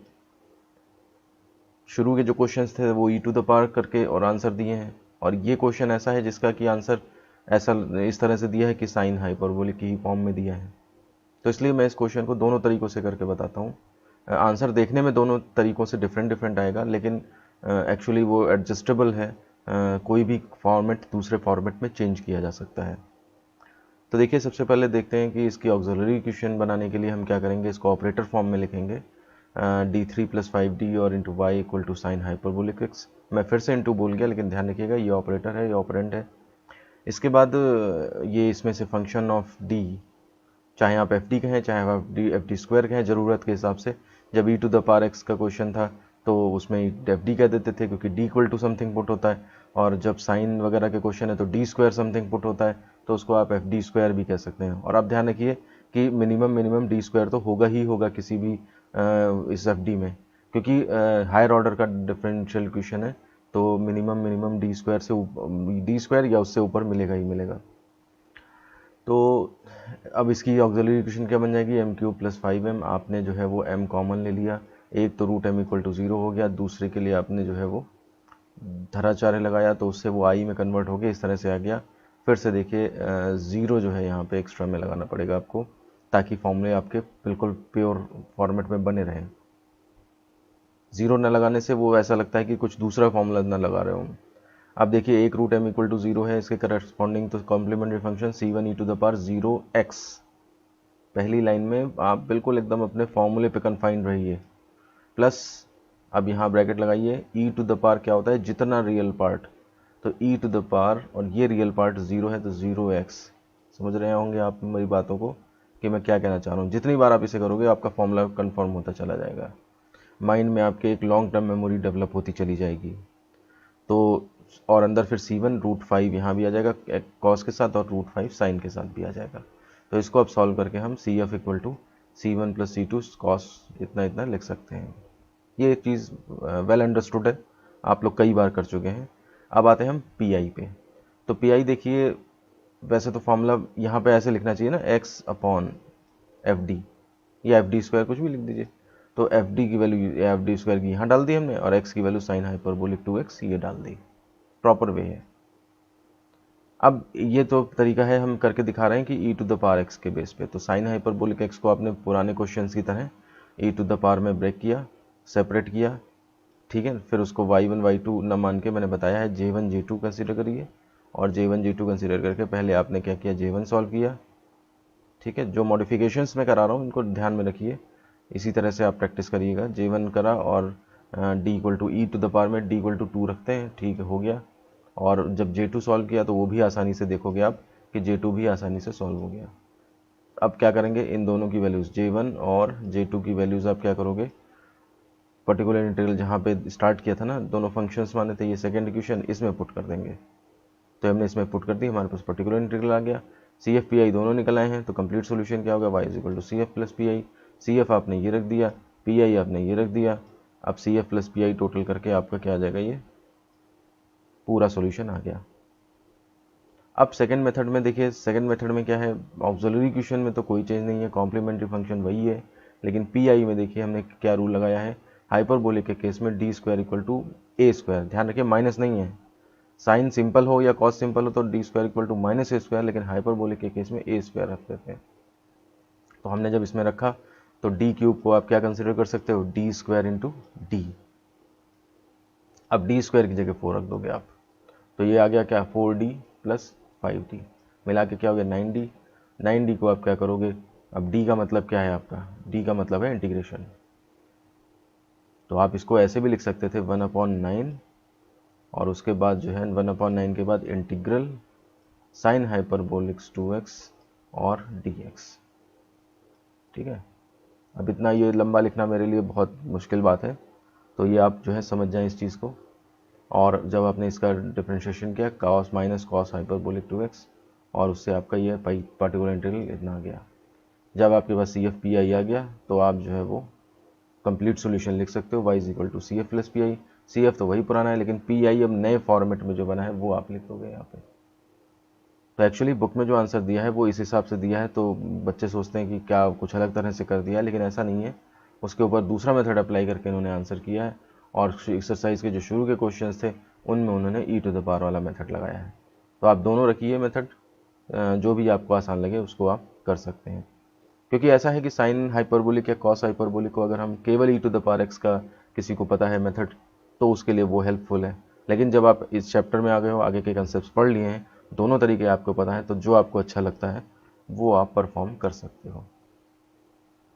शुरू के जो क्वेश्चंस थे वो e⁻ करके और आंसर दिए हैं, और ये क्वेश्चन ऐसा है जिसका कि आंसर ऐसा इस तरह से दिया है कि साइन हाइपरबोलिक की फॉर्म में दिया है। तो इसलिए मैं इस क्वेश्चन को दोनों तरीक़ों से करके बताता हूँ। आंसर देखने में दोनों तरीक़ों से डिफरेंट आएगा, लेकिन एक्चुअली वो एडजस्टेबल है। कोई भी फॉर्मेट दूसरे फॉर्मेट में चेंज किया जा सकता है। तो देखिए सबसे पहले देखते हैं कि इसकी ऑक्सिलरी इक्वेशन बनाने के लिए हम क्या करेंगे, इसको ऑपरेटर फॉर्म में लिखेंगे, d3 प्लस 5d और into Y equal to sine hyperbolic x। मैं फिर से इंटू बोल गया, लेकिन ध्यान रखिएगा ये ऑपरेटर है, ये ऑपरेंड है। इसके बाद ये इसमें से फंक्शन ऑफ d, चाहे आप एफ डी कहें चाहे आप एफ डी स्क्वायर कहें ज़रूरत के हिसाब से। जब e⁻x का क्वेश्चन था तो उसमें एफ डी कह देते थे क्योंकि d equal to something put होता है, और जब साइन वगैरह के क्वेश्चन है तो d स्क्वायर समथिंग पुट होता है, तो उसको आप एफ डी स्क्वायर भी कह सकते हैं। और आप ध्यान रखिए कि मिनिमम d स्क्वायर तो होगा ही होगा किसी भी इस एफ डी में, क्योंकि हायर ऑर्डर का डिफरेंशियल इक्वेशन है, तो मिनिमम d स्क्वायर से d स्क्वायर या उससे ऊपर मिलेगा ही मिलेगा। तो अब इसकी ऑक्सिलरी इक्वेशन क्या बन जाएगी, m³ प्लस 5m। आपने जो है वो m कॉमन ले लिया, एक तो रूट m इक्वल टू 0 हो गया, दूसरे के लिए आपने जो है वो धराचार्य लगाया तो उससे वो i में कन्वर्ट हो गया, इस तरह से आ गया। फिर से देखिए 0 जो है यहाँ पे एक्स्ट्रा में लगाना पड़ेगा आपको, ताकि फॉर्मूले आपके बिल्कुल प्योर फॉर्मेट में बने रहें। 0 न लगाने से वो ऐसा लगता है कि कुछ दूसरा फॉर्मूला ना लगा रहे हो। अब देखिए एक रूट m इक्वल टू 0 है, इसके करस्पॉन्डिंग तो complementary function c1 e⁻ 0x। पहली लाइन में आप बिल्कुल एकदम अपने फॉर्मूले पे कन्फाइंड रहिए, प्लस, अब यहाँ ब्रैकेट लगाइए, ई टू द पावर क्या होता है, जितना रियल पार्ट, तो ई टू द पावर, और ये रियल पार्ट 0 है तो 0x। समझ रहे होंगे आप मेरी बातों को कि मैं क्या कहना चाह रहा हूँ। जितनी बार आप इसे करोगे आपका फॉर्मूला कन्फर्म होता चला जाएगा, माइंड में आपके एक लॉन्ग टर्म मेमोरी डेवलप होती चली जाएगी। तो और अंदर फिर C1√5 यहाँ भी आ जाएगा कॉस के साथ, और √5 साइन के साथ भी आ जाएगा। तो इसको अब सॉल्व करके हम CF equal to C1 + C2 cos इतना इतना लिख सकते हैं। ये एक चीज़ वेल अंडरस्टूड है, आप लोग कई बार कर चुके हैं। अब आते हैं हम PI पे। तो PI देखिए, वैसे तो फॉर्मूला यहाँ पे ऐसे लिखना चाहिए ना, x/FD या FD² कुछ भी लिख दीजिए। तो FD की वैल्यू FD² की यहाँ डाल दी हमने, और x की वैल्यू साइन हाइपरबोलिक 2x ये डाल दी। प्रॉपर वे है। अब ये तो तरीका है, हम करके दिखा रहे हैं कि e to the power x के बेस पे। तो साइन हाइपरबोलिक x को आपने पुराने क्वेश्चंस की तरह e टू द पावर में ब्रेक किया, सेपरेट किया, ठीक है। फिर उसको y1 y2 न मान के मैंने बताया है j1 j2 कंसीडर करिए, और j1 j2 कंसीडर करके पहले आपने क्या किया, j1 सॉल्व किया, ठीक है। जो मॉडिफिकेशंस मैं करा रहा हूँ इनको ध्यान में रखिए, इसी तरह से आप प्रैक्टिस करिएगा। j1 करा, और d equal to E to the power में d इक्वल टू 2 रखते हैं, ठीक है, हो गया। और जब J2 सॉल्व किया तो वो भी आसानी से देखोगे आप कि J2 भी आसानी से सॉल्व हो गया। अब क्या करेंगे, इन दोनों की वैल्यूज़ J1 और J2 की वैल्यूज़ आप क्या करोगे, पर्टिकुलर इंटीग्रल जहाँ पे स्टार्ट किया था ना, दोनों फंक्शंस माने थे, ये सेकंड इक्वेशन, इसमें पुट कर देंगे। तो हमने इसमें पुट कर दी, हमारे पास पर्टिकुलर इंटीग्रल आ गया। CF PI दोनों निकल आए हैं, तो कंप्लीट सोल्यूशन क्या होगा, y equal to CF + PI। CF आपने ये रख दिया, PI आपने ये रख दिया। अब CF + PI टोटल करके आपका क्या आ जाएगा, ये पूरा सोल्यूशन आ गया। अब सेकंड मेथड में देखिए, सेकंड मेथड में क्या है, ऑक्सिलरी इक्वेशन में तो कोई चेंज नहीं है, कॉम्प्लीमेंट्री फंक्शन वही है। लेकिन PI में देखिए हमने क्या रूल लगाया है, हाइपरबोलिक के केस में d² = a²। ध्यान रखिए माइनस नहीं है, साइन सिंपल हो या कॉस सिंपल हो तो d² = -a², लेकिन हाइपरबोलिक के केस में a² रख देते हैं। तो हमने जब इसमें रखा तो d³ को आप क्या कंसिडर कर सकते हो, d² × d। अब d² की जगह 4 रख दोगे आप, तो ये आ गया क्या, 4d + 5d, मिला के क्या हो गया 9d। 9d को आप क्या करोगे, अब d का मतलब क्या है आपका, d का मतलब है इंटीग्रेशन। तो आप इसको ऐसे भी लिख सकते थे 1/9, और उसके बाद जो है 1/9 के बाद इंटीग्रल साइन हाइपरबोलिक 2x और dx, ठीक है। अब इतना ये लंबा लिखना मेरे लिए बहुत मुश्किल बात है, तो ये आप जो है समझ जाएं इस चीज़ को। और जब आपने इसका डिफरेंशिएशन किया, cos minus cos hyperbolic 2x, और उससे आपका ये पार्टिकुलर इंटीग्रल इतना आ गया। जब आपके पास CF PI आ गया तो आप जो है वो कंप्लीट सॉल्यूशन लिख सकते हो, y equal to CF + PI। CF तो वही पुराना है, लेकिन PI अब नए फॉर्मेट में जो बना है वो आप लिख दोगे यहाँ पे। तो एक्चुअली बुक में जो आंसर दिया है वो इस हिसाब से दिया है, तो बच्चे सोचते हैं कि क्या कुछ अलग तरह से कर दिया, लेकिन ऐसा नहीं है। उसके ऊपर दूसरा मेथड अप्लाई करके इन्होंने आंसर किया है, और एक्सरसाइज के जो शुरू के क्वेश्चंस थे उनमें उन्होंने e टू द पावर वाला मेथड लगाया है। तो आप दोनों रखिए मेथड, जो भी आपको आसान लगे उसको आप कर सकते हैं। क्योंकि ऐसा है कि साइन हाइपरबोलिक या कॉस हाइपरबोलिक को अगर हम केवल e to the power x का किसी को पता है मेथड, तो उसके लिए वो हेल्पफुल है। लेकिन जब आप इस चैप्टर में आ गए हो, आगे के कंसेप्ट पढ़ लिए हैं, दोनों तरीके आपको पता है, तो जो आपको अच्छा लगता है वो आप परफॉर्म कर सकते हो।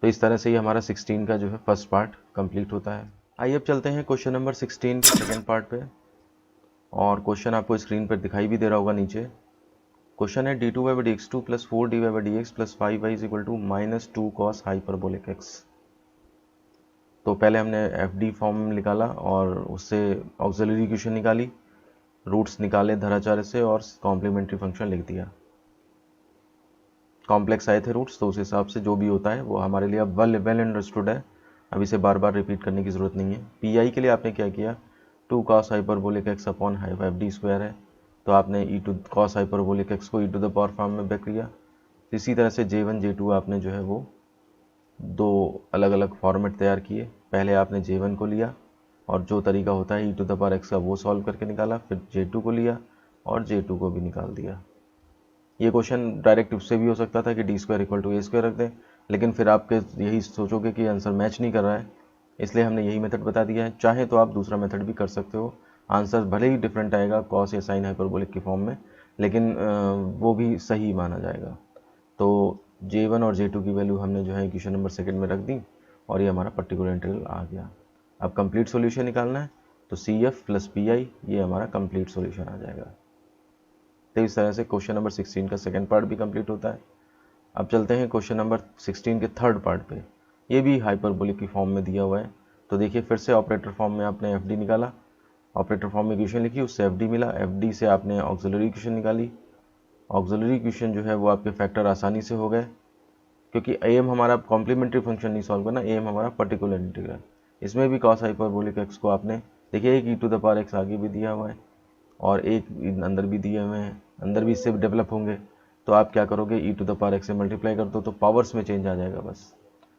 तो इस तरह से ही हमारा 16 का जो है फर्स्ट पार्ट कंप्लीट होता है। आइए अब चलते हैं क्वेश्चन नंबर 16 के सेकेंड पार्ट पे, और क्वेश्चन आपको स्क्रीन पर दिखाई भी दे रहा होगा नीचे। क्वेश्चन है d2/dx2 + 4dy/dx + 5y = -2 cos hyperbolic x। तो पहले हमने FD फॉर्म निकाला, और उससे ऑक्सिलरी इक्वेशन निकाली, रूट्स निकाले धराचार्य से, और कॉम्प्लीमेंट्री फंक्शन लिख दिया। कॉम्प्लेक्स आए थे रूट्स, तो उस हिसाब से जो भी होता है वो हमारे लिए अब वेल अंडरस्टूड है, अब इसे बार बार रिपीट करने की ज़रूरत नहीं है। PI के लिए आपने क्या किया, 2 cos हाइपरबोलिक x/FD² है, तो आपने cos हाइपरबोलिक x को e to the power form में बैक किया। इसी तरह से J1 J2 आपने जो है वो दो अलग अलग फॉर्मेट तैयार किए। पहले आपने J1 को लिया, और जो तरीका होता है e to the power x का वो सॉल्व करके निकाला, फिर J2 को लिया और J2 को भी निकाल दिया। ये क्वेश्चन डायरेक्ट उससे भी हो सकता था कि d² = a² रख दें, लेकिन फिर आपके यही सोचोगे कि आंसर मैच नहीं कर रहा है, इसलिए हमने यही मेथड बता दिया है। चाहे तो आप दूसरा मेथड भी कर सकते हो, आंसर भले ही डिफरेंट आएगा कॉस या साइन हाइपरबोलिक की फॉर्म में, लेकिन वो भी सही माना जाएगा। तो J1 और J2 की वैल्यू हमने जो है इक्वेशन नंबर सेकंड में रख दी, और ये हमारा पर्टिकुलर इंटीग्रल आ गया। अब कंप्लीट सॉल्यूशन निकालना है तो CF प्लस PI ये हमारा कंप्लीट सॉल्यूशन आ जाएगा। तो इस तरह से क्वेश्चन नंबर 16 का सेकंड पार्ट भी कंप्लीट होता है। अब चलते हैं क्वेश्चन नंबर 16 के थर्ड पार्ट पे। ये भी हाइपरबोलिक की फॉर्म में दिया हुआ है। तो देखिए फिर से ऑपरेटर फॉर्म में आपने FD निकाला, ऑपरेटर फॉर्म में इक्वेशन लिखी, उससे FD मिला, FD से आपने ऑक्सिलरी इक्वेशन निकाली। ऑक्सिलरी इक्वेशन जो है वो आपके फैक्टर आसानी से हो गए, क्योंकि AM हमारा कॉम्प्लीमेंट्री फंक्शन नहीं सॉल्व करना, AM हमारा पर्टिकुलर इंटीग्रल। इसमें भी cos हाइपरबोलिक x को आपने देखिए एक e⁻x आगे भी दिया हुआ है और एक अंदर भी दिए हुए हैं, अंदर भी इससे डेवलप होंगे। तो आप क्या करोगे, e⁻x से मल्टीप्लाई कर दो तो पावर्स में चेंज आ जाएगा बस।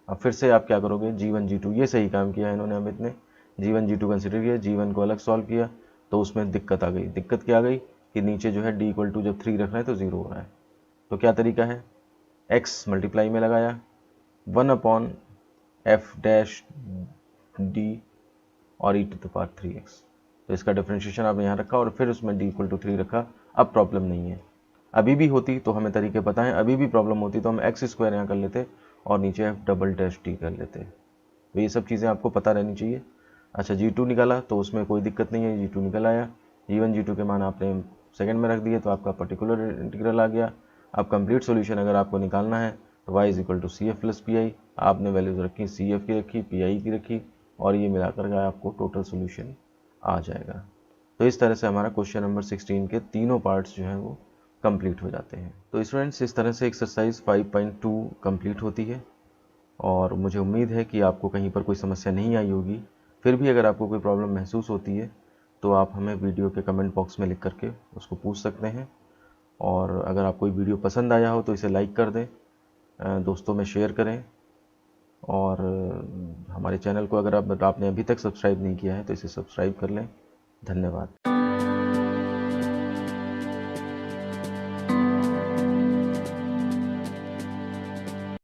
अब फिर से आप क्या करोगे, G1 G2, ये सही काम किया है इन्होंने। अब इतने G1 G2 कंसिडर किया, G1 को अलग सॉल्व किया तो उसमें दिक्कत आ गई। दिक्कत क्या आ गई कि नीचे जो है D जब 3 रखना है तो 0 हो रहा है। तो क्या तरीका है, x मल्टीप्लाई में लगाया 1/f' d और e⁻3x। तो इसका डिफरेंशिएशन आपने यहाँ रखा और फिर उसमें d=3 रखा। अब प्रॉब्लम नहीं है। अभी भी होती तो हमें तरीके पता है, अभी भी प्रॉब्लम होती तो हम x² यहाँ कर लेते और नीचे f'' कर लेते। तो ये सब चीज़ें आपको पता रहनी चाहिए। अच्छा G2 निकाला तो उसमें कोई दिक्कत नहीं है, G2 निकल आया। G1 G2 के मान आपने सेकंड में रख दिए तो आपका पर्टिकुलर इंटीग्रल आ गया। अब कंप्लीट सॉल्यूशन अगर आपको निकालना है तो y CF प्लस PI, आपने वैल्यूज रखी, CF की रखी, PI की रखी और ये मिलाकर के आपको टोटल सॉल्यूशन आ जाएगा। तो इस तरह से हमारा क्वेश्चन नंबर 16 के तीनों पार्ट्स जो हैं वो कंप्लीट हो जाते हैं। तो स्टूडेंट्स इस तरह से एक्सरसाइज 5.2 कंप्लीट होती है और मुझे उम्मीद है कि आपको कहीं पर कोई समस्या नहीं आई होगी। फिर भी अगर आपको कोई प्रॉब्लम महसूस होती है तो आप हमें वीडियो के कमेंट बॉक्स में लिख करके उसको पूछ सकते हैं। और अगर आपको ये वीडियो पसंद आया हो तो इसे लाइक कर दें, दोस्तों में शेयर करें और हमारे चैनल को अगर आपने अभी तक सब्सक्राइब नहीं किया है तो इसे सब्सक्राइब कर लें। धन्यवाद।